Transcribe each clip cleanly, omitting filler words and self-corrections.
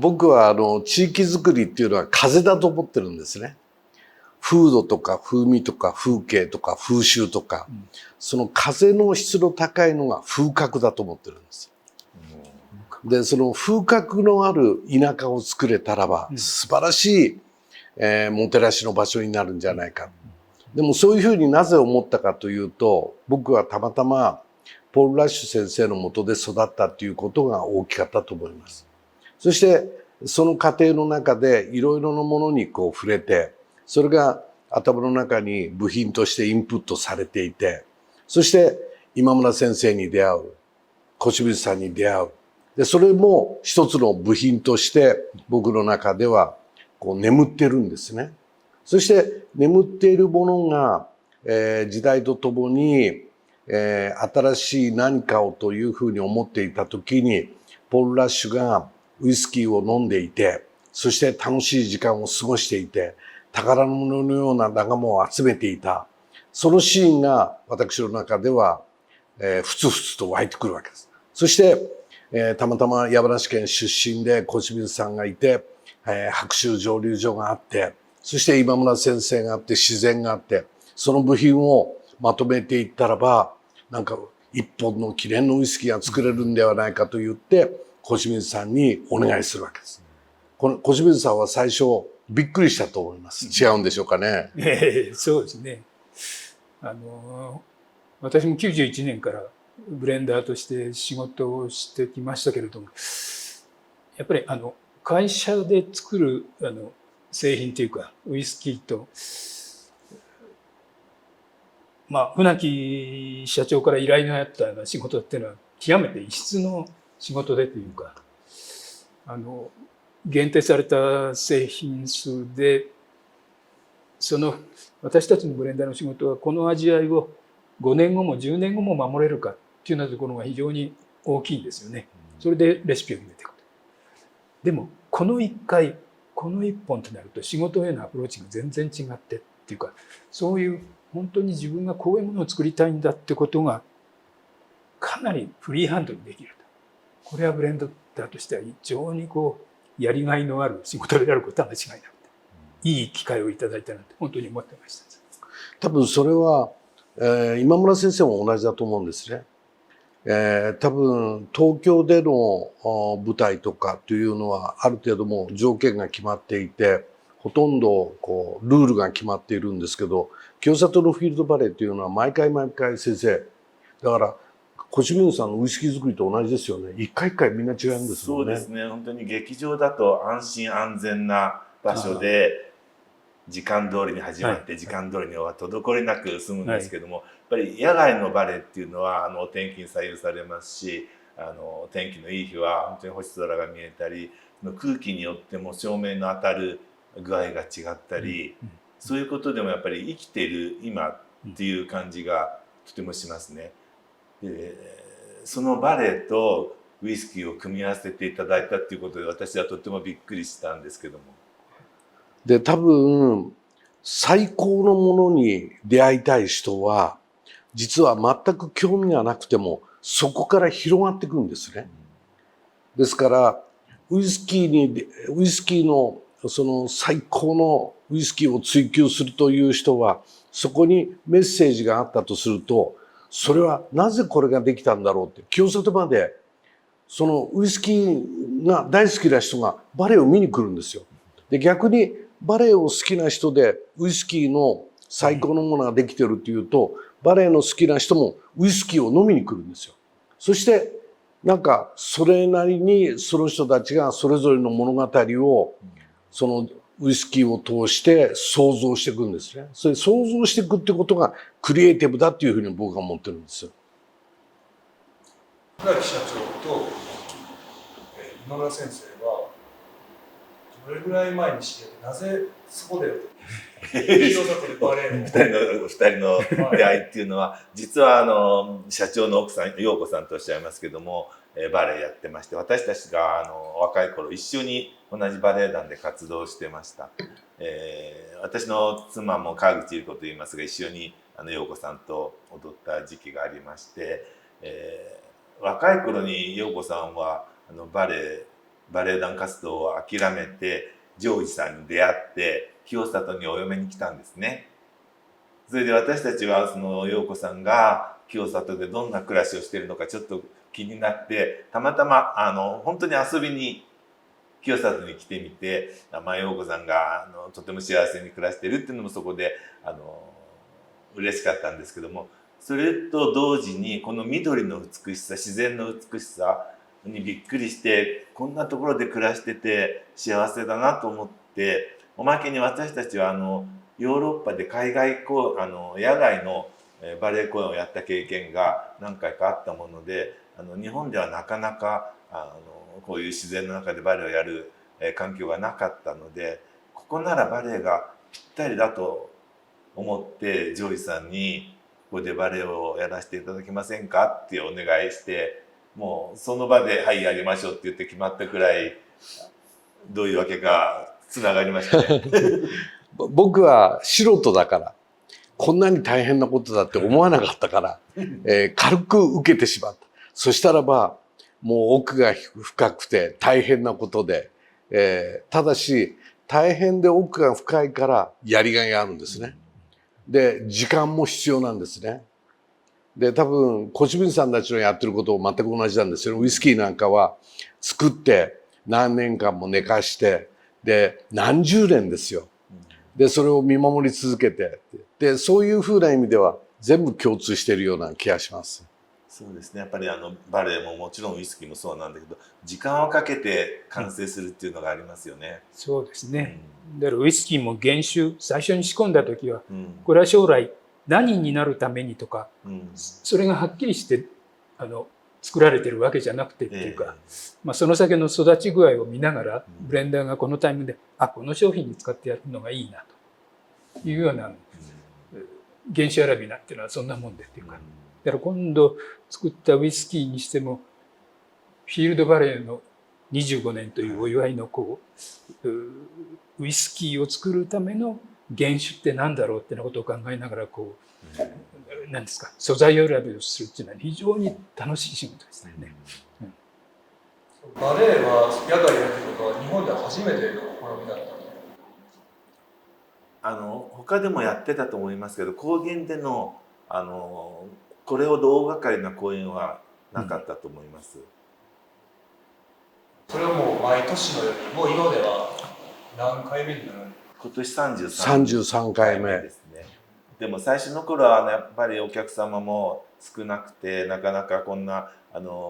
僕は地域づくりっていうのは風だと思ってるんですね。風土とか風味とか風景とか風習とか、その風の質の高いのが風格だと思ってるんです。で、その風格のある田舎を作れたらば、素晴らしい、もてなしの場所になるんじゃないか。でもそういうふうになぜ思ったかというと、僕はたまたまポール・ラッシュ先生の下で育ったということが大きかったと思います。そしてその過程の中でいろいろなものにこう触れて、それが頭の中に部品としてインプットされていて、そして今村先生に出会う、小清水さんに出会う。で、それも一つの部品として僕の中ではこう眠ってるんですね。そして眠っているものが、時代とともに、新しい何かをというふうに思っていたときに、ポール・ラッシュがウイスキーを飲んでいて、そして楽しい時間を過ごしていて、宝物のような仲間を集めていた。そのシーンが私の中では、ふつふつと湧いてくるわけです。そして、たまたま山梨県出身で小清水さんがいて、白州蒸留所があって、そして今村先生があって、自然があって、その部品をまとめていったらば、なんか一本の記念のウイスキーが作れるんではないかと言って、小清水さんにお願いするわけです。この小清水さんは最初びっくりしたと思います。違うんでしょうかね。そうですね。私も91年からブレンダーとして仕事をしてきましたけれども、やっぱり会社で作る製品というかウイスキーと、船木社長から依頼のあった仕事っていうのは極めて異質の仕事でというか、限定された製品数で、私たちのブレンダーの仕事はこの味わいを5年後も10年後も守れるかっていうようなところが非常に大きいんですよね。それでレシピを決めていく。でもこの1回この1本となると仕事へのアプローチが全然違ってっていうか、そういう本当に自分がこういうものを作りたいんだってことがかなりフリーハンドにできると。これはブレンドダーとしては非常にやりがいのある仕事であることは間違いなくて、いい機会をいただいたなって本当に思ってました。多分それは、今村先生も同じだと思うんですね。多分東京での舞台とかというのはある程度もう条件が決まっていて、ほとんどルールが決まっているんですけど、清里のフィールドバレーというのは毎回毎回先生だから、小清水さんのウイスキー作りと同じですよね。一回一回みんな違うんですもんね。そうですね。本当に劇場だと安心安全な場所で時間通りに始まって時間通りには滞りなく済むんですけども、やっぱり野外のバレエっていうのはお天気に左右されますし、天気のいい日は本当に星空が見えたり、空気によっても照明の当たる具合が違ったり、そういうことでもやっぱり生きている今っていう感じがとてもしますね。でそのバレエとウイスキーを組み合わせていただいたっていうことで、私はとってもびっくりしたんですけども。で、多分最高のものに出会いたい人は実は全く興味がなくてもそこから広がっていくんですね。ですからウイスキーのその最高のウイスキーを追求するという人は、そこにメッセージがあったとすると、それはなぜこれができたんだろうって、清里までそのウイスキーが大好きな人がバレエを見に来るんですよ。で、逆にバレエを好きな人でウイスキーの最高のものができてるっていうと、バレエの好きな人もウイスキーを飲みに来るんですよ。そしてなんかそれなりにその人たちがそれぞれの物語をそのウイスキーを通して想像していくんですね。それ想像していくってことがクリエイティブだっていうふうに僕は思ってるんですよ。船木社長と今村先生はどれぐらい前に知り合って、なぜそこで清里でバレエを二人の出会いっていうのは、実は社長の奥さん陽子さんとおっしゃいますけども、バレエやってまして、私たちが若い頃一緒に同じバレエ団で活動してました。私の妻も川口由子と言いますが、一緒に陽子さんと踊った時期がありまして、若い頃に陽子さんはバレエバレエ団活動を諦めてジョージさんに出会って清里にお嫁に来たんですね。それで私たちはその陽子さんが清里でどんな暮らしをしているのかちょっと気になって、たまたま本当に遊びに清里に来てみて、陽子さんがとても幸せに暮らしているっていうのもそこで嬉しかったんですけども、それと同時にこの緑の美しさ、自然の美しさにびっくりして、こんなところで暮らしてて幸せだなと思って、おまけに私たちはヨーロッパで海外野外のバレエ公演をやった経験が何回かあったもので、日本ではなかなかこういう自然の中でバレエをやる環境がなかったので、ここならバレエがぴったりだと思ってジョージさんに「ここでバレエをやらせていただけませんか?」ってお願いして、もうその場で「はいやりましょう」って言って決まったくらい、どういうわけかつながりましたね。僕は素人だからこんなに大変なことだって思わなかったから、軽く受けてしまった。そしたらばもう奥が深くて大変なことで、ただし大変で奥が深いからやりがいがあるんですね。で時間も必要なんですね。で多分小清水さんたちのやってることも全く同じなんですよ。ウイスキーなんかは作って何年間も寝かしてで何十年ですよ。でそれを見守り続けて、でそういうふうな意味では全部共通しているような気がします。そうですね、やっぱりバレエももちろんウイスキーもそうなんだけど、時間をかけて完成するっていうのがありますよね。そうですね。だからウイスキーも原酒最初に仕込んだ時は、うん、これは将来何になるためにとか、うん、それがはっきりして作られてるわけじゃなくてっていうか、その酒の育ち具合を見ながらブレンダーがこのタイミングでこの商品に使ってやるのがいいなというような原酒選びなんていうのはそんなもんでっていうか、だから今度作ったウイスキーにしてもフィールドバレーの25年というお祝いのウイスキーを作るための原酒って何だろうってなことを考えながら何ですか、素材選びをするっていうのは非常に楽しい仕事ですね。バレエは野外でやることは日本では初めての試みだったの？他でもやってたと思いますけど、高原でのこれほど大掛かりな公演はなかったと思います。それはもう毎年のように、もう今では何回目になる？今年33回目ですね。でも最初の頃は、やっぱりお客様も少なくて、なかなかこんな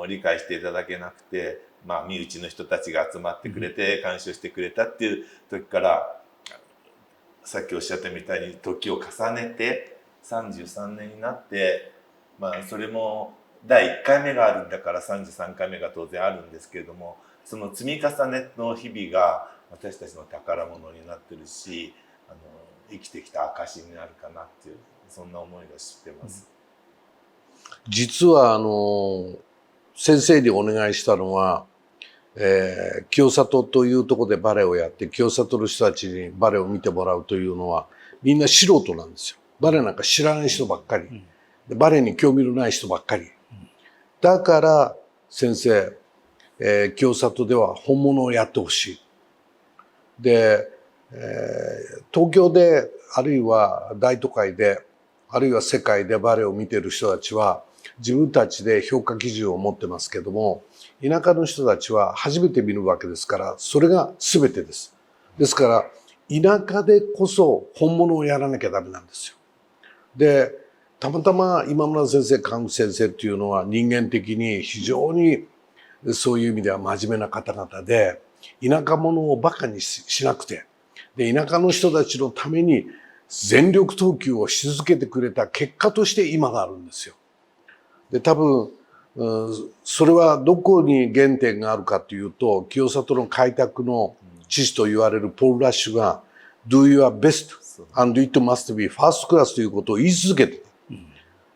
理解していただけなくて、身内の人たちが集まってくれて鑑賞してくれたっていう時から、さっきおっしゃったみたいに時を重ねて33年になって、それも第1回目があるんだから33回目が当然あるんですけれども、その積み重ねの日々が私たちの宝物になってるし、生きてきた証になるかなっていう、そんな思いがしてます。実は先生にお願いしたのは、清里というところでバレエをやって清里の人たちにバレエを見てもらうというのはみんな素人なんですよ。バレエなんか知らない人ばっかり、バレエに興味のない人ばっかり。だから先生、清里では本物をやってほしい。で、東京であるいは大都会であるいは世界でバレエを見ている人たちは自分たちで評価基準を持ってますけども、田舎の人たちは初めて見るわけですから、それが全てです。ですから田舎でこそ本物をやらなきゃダメなんですよ。で、たまたま今村先生、川口先生っていうのは人間的に非常にそういう意味では真面目な方々で、田舎者をバカにしなくて、で田舎の人たちのために全力投球をし続けてくれた結果として今があるんですよ。で、多分それはどこに原点があるかというと、清里の開拓の父と言われるポール・ラッシュが Do your best and it must be first class ということを言い続けてた。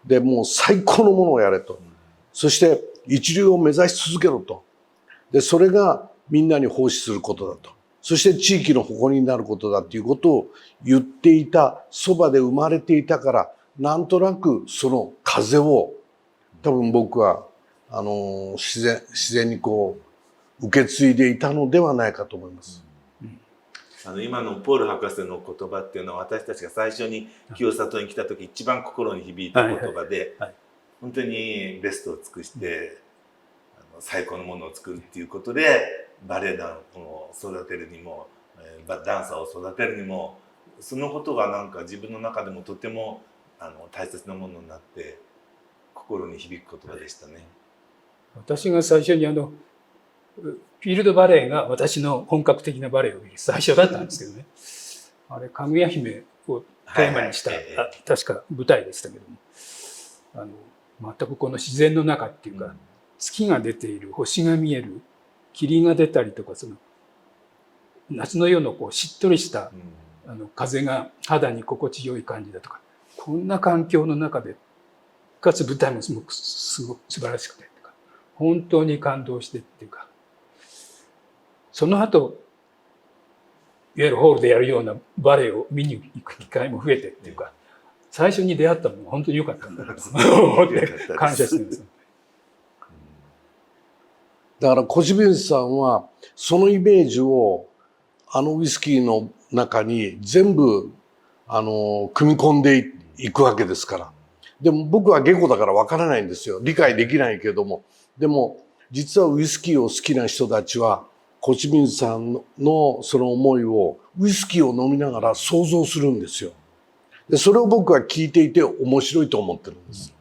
で、もう最高のものをやれと。そして一流を目指し続けろと。で、それがみんなに奉仕することだと。そして地域の誇りになることだということを言っていた、そばで生まれていたから、なんとなくその風を多分僕は自然に受け継いでいたのではないかと思います。今のポール博士の言葉っていうのは、私たちが最初に清里に来た時一番心に響いた言葉で、本当にベストを尽くして最高のものを作るっていうことで、バレエ団を育てるにもダンサーを育てるにも、そのことがなんか自分の中でもとても大切なものになって心に響く言葉でしたね。私が最初にフィールドバレエが私の本格的なバレエを見る最初だったんですけどね。あれ、かぐや姫をテーマにした、確か舞台でしたけども、全くこの自然の中っていうか、月が出ている、星が見える、霧が出たりとか、その夏の夜のこうしっとりした風が肌に心地よい感じだとか、こんな環境の中で、かつ舞台もすごく素晴らしくてとか、本当に感動してっていうか、その後、いわゆるホールでやるようなバレエを見に行く機会も増えてっていうか、最初に出会ったのが本当に良かったんだなと思って感謝してます。だからコシビンさんはそのイメージをウイスキーの中に全部組み込んでいくわけですから。でも僕は下戸だからわからないんですよ。理解できないけども。でも実はウイスキーを好きな人たちはコチビンさんのその思いをウイスキーを飲みながら想像するんですよ。でそれを僕は聞いていて面白いと思ってるんです。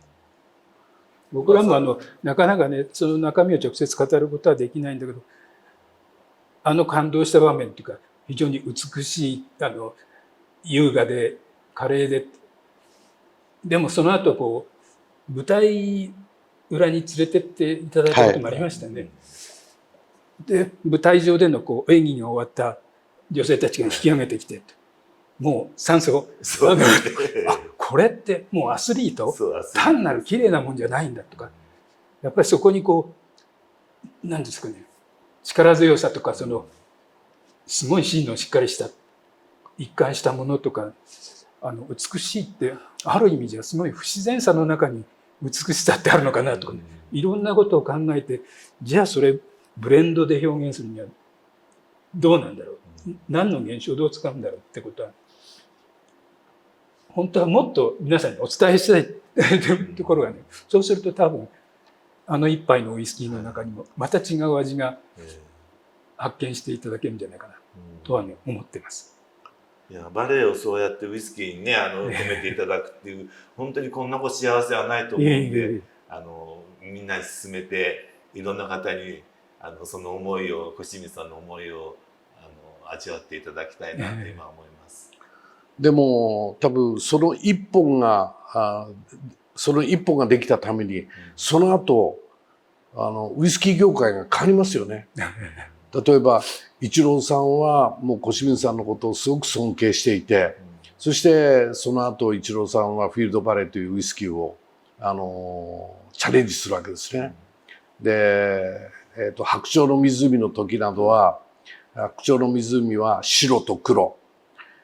僕らもなかなかね、その中身を直接語ることはできないんだけど、感動した場面っていうか、非常に美しい、優雅で華麗で、でもその後こう舞台裏に連れてっていただいたこともありましたね。で舞台上でのこう演技が終わった女性たちが引き上げてきて、もう酸素これってもうアスリート、単なる綺麗なもんじゃないんだとか、やっぱりそこにこう何ですかね、力強さとか、そのすごい芯のしっかりした一貫したものとか、美しいってある意味じゃすごい不自然さの中に美しさってあるのかなとか、ね、いろんなことを考えて、じゃあそれブレンドで表現するにはどうなんだろう、何の現象をどう使うんだろうってことは、本当はもっと皆さんにお伝えしたいところがね、そうすると多分一杯のウイスキーの中にもまた違う味が発見していただけるんじゃないかなとはね思ってます。いや、バレエをそうやってウイスキーにね止めていただくっていう、本当にこんな幸せはないと思うんで、みんなに勧めて、いろんな方にその思いを、小清水さんの思いを味わっていただきたいなって今思います。でも多分その一本ができたために、その後ウイスキー業界が変わりますよね。例えばイチローさんはもう小清水さんのことをすごく尊敬していて、そしてその後イチローさんはフィールドバレーというウイスキーをチャレンジするわけですね。で、白鳥の湖の時などは、白鳥の湖は白と黒、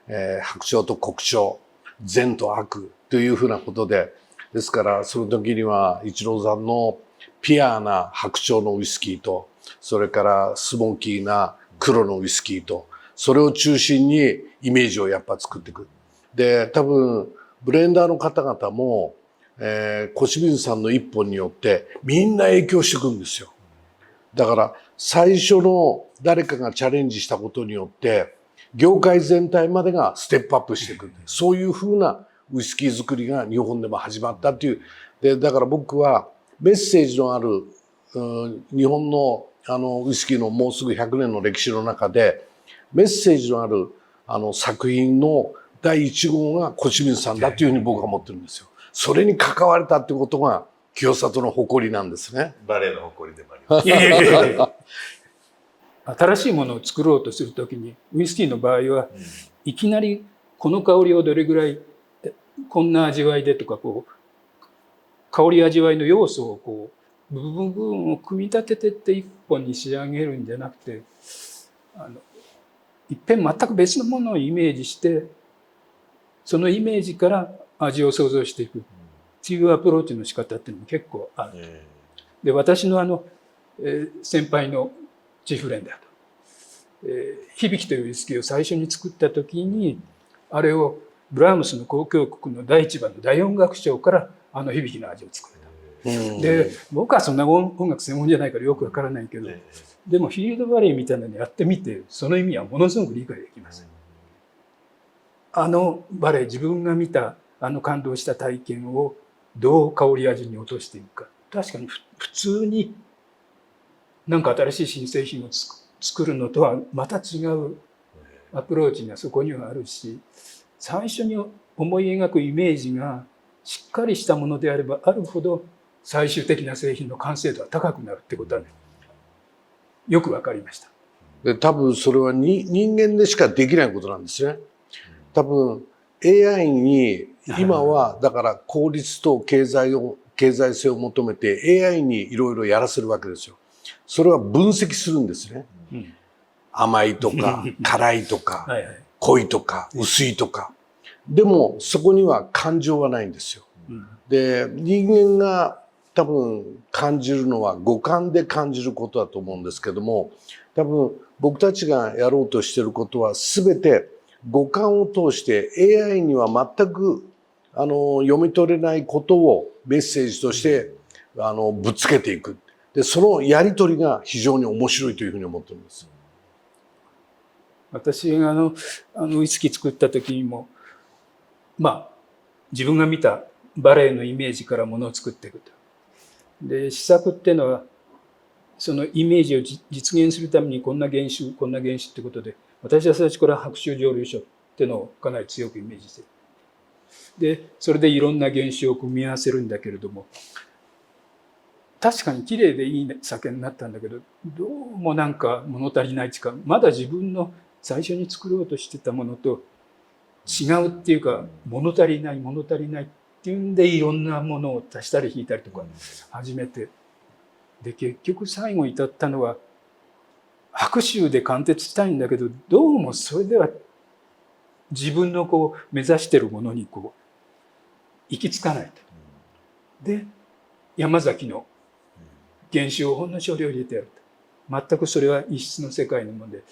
白鳥と黒鳥、善と悪というふうなことで、ですからその時にはイチローさんのピュアな白鳥のウイスキーと、それからスモーキーな黒のウイスキーと、それを中心にイメージをやっぱ作っていく。で、多分ブレンダーの方々も、小清水さんの一本によってみんな影響していくんですよ。だから最初の誰かがチャレンジしたことによって業界全体までがステップアップしていく。そういうふうなウイスキー作りが日本でも始まったっていう。で、だから僕はメッセージのある日本のウイスキーのもうすぐ100年の歴史の中でメッセージのある作品の第1号が小清水さんだというふうに僕は思ってるんですよ。それに関われたってことが清里の誇りなんですね。バレエの誇りでもあります。新しいものを作ろうとするときに、ウイスキーの場合は、いきなりこの香りをどれぐらいこんな味わいでとか、こう香り味わいの要素をこう部分を組み立ててって一本に仕上げるんじゃなくて、いっぺん全く別のものをイメージして、そのイメージから味を想像していくっていうアプローチの仕方っていうのも結構ある。で、私の先輩のチーフレンダーと。響というウイスキーを最初に作った時にあれをブラームスの交響曲の第1番の第4楽章から響の味を作れた。で僕はそんな音楽専門じゃないからよくわからないけど、でもフィールドバレーみたいなのやってみてその意味はものすごく理解できます。バレエ、自分が見た感動した体験をどう香り味に落としていくか。確かに普通になんか新しい新製品を作るのとはまた違うアプローチがそこにはあるし、最初に思い描くイメージがしっかりしたものであればあるほど最終的な製品の完成度は高くなるってことはね、よくわかりました。で多分それは人間でしかできないことなんですね。多分 AI に今はだから効率と経済性を求めて AI にいろいろやらせるわけですよ。それは分析するんですね。甘いとか辛いとか濃いとか薄いとか。でもそこには感情はないんですよ。で人間が多分感じるのは五感で感じることだと思うんですけども、多分僕たちがやろうとしていることは全て五感を通して AI には全く読み取れないことをメッセージとしてぶつけていく。でそのやり取りが非常に面白いというふうに思っています。私がウイスキー作った時にも自分が見たバレエのイメージからものを作っていくと。で試作っていうのはそのイメージを実現するためにこんな原種こんな原種ってことで、私は最初から白州蒸留所っていうのをかなり強くイメージしてる。でそれでいろんな原種を組み合わせるんだけれども、確かに綺麗でいい酒になったんだけど、どうもなんか物足りないっていうか、まだ自分の最初に作ろうとしてたものと違うっていうか、物足りないっていうんでいろんなものを足したり引いたりとか始めて、で結局最後至ったのは白州で貫徹したいんだけど、どうもそれでは自分の目指してるものに行き着かないと。で山崎の原種をほんの少量入れてやると。全くそれは異質の世界のもので、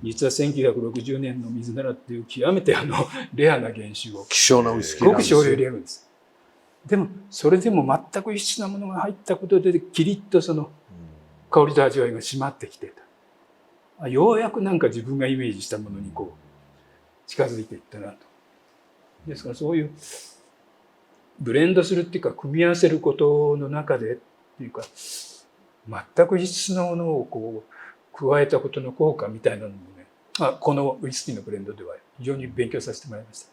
実は1960年の水ならっていう極めてレアな原種を希少なウイスキーごく少量入れるんです。でもそれでも全く異質なものが入ったことでキリッとその香りと味わいが締まってきてた。ようやくなんか自分がイメージしたものに近づいていったなと。ですからそういうブレンドするっていうか組み合わせることの中でっていうか、全く異質なものを加えたことの効果みたいなのもね、このウイスキーのブレンドでは非常に勉強させてもらいました。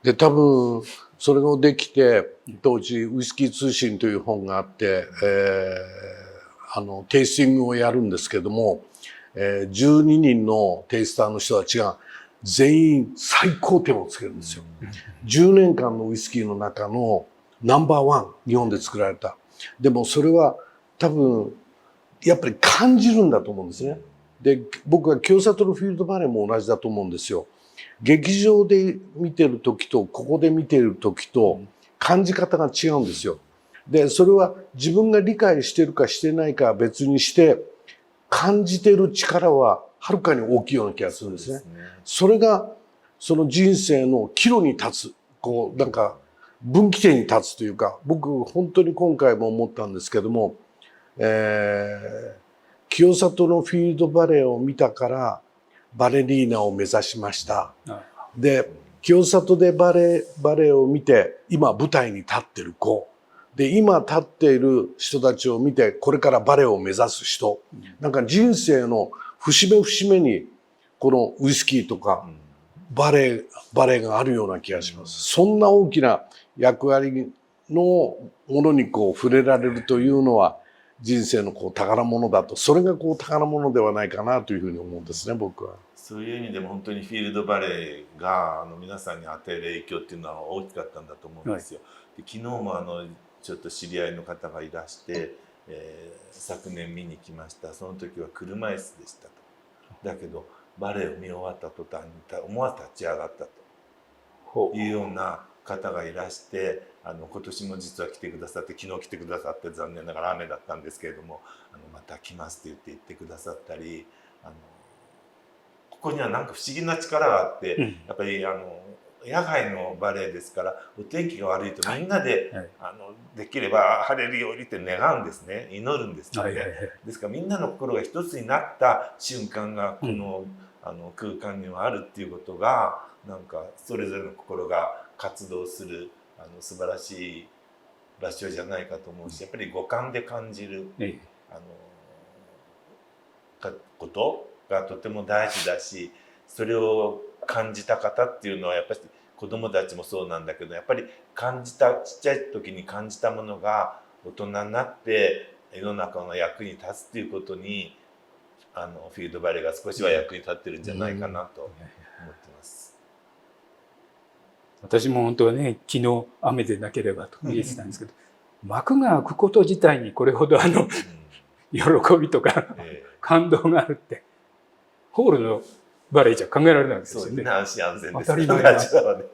で多分それができて、当時ウイスキー通信という本があって、テイスティングをやるんですけども、12人のテイスターの人たちが全員最高点をつけるんですよ。10年間のウイスキーの中のナンバーワン、日本で作られた。でもそれは多分やっぱり感じるんだと思うんですね。で僕は清里のフィールドバレーも同じだと思うんですよ。劇場で見てる時とここで見てる時と感じ方が違うんですよ。でそれは自分が理解してるかしてないかは別にして、感じてる力ははるかに大きいような気がするんですね。それがその人生の岐路に立つ、なんか分岐点に立つというか、僕本当に今回も思ったんですけども、清里のフィールドバレーを見たからバレリーナを目指しました。で清里でバレエを見て今舞台に立ってる子で、今立っている人たちを見てこれからバレエを目指す人、なんか人生の節目節目にこのウイスキーとかバレエがあるような気がします。そんな大きな役割のものに触れられるというのは人生の宝物だと、それが宝物ではないかなというふうに思うんですね、僕は。そういう意味でも本当にフィールドバレーが皆さんに与える影響っていうのは大きかったんだと思うんですよ。で昨日もちょっと知り合いの方がいらして、昨年見に来ました。その時は車椅子でしたと。だけどバレエを見終わった途端に思わず立ち上がったというような方がいらして今年も実は来てくださって昨日来てくださって残念ながら雨だったんですけれどもまた来ますって言ってくださったりここにはなんか不思議な力があって、やっぱり野外のバレエですからお天気が悪いとみんなで、できれば晴れるようにって願うんですね、祈るんですよね。ですからみんなの心が一つになった瞬間がこの、空間にはあるっていうことがなんかそれぞれの心が活動する素晴らしい場所じゃないかと思うし、やっぱり五感で感じる、ことがとても大事だし、それを感じた方っていうのはやっぱり子どもたちもそうなんだけど、やっぱりちっちゃい時に感じたものが大人になって世の中の役に立つっていうことにフィールドバレエが少しは役に立ってるんじゃないかなと思ってます。私も本当はね、昨日雨でなければと言ってたんですけど、幕が開くこと自体にこれほど喜びとか感動があるってホールのバレエじゃ考えられないわけですよね。そう、みんな安心安全です。当たり前だ。こちらはね。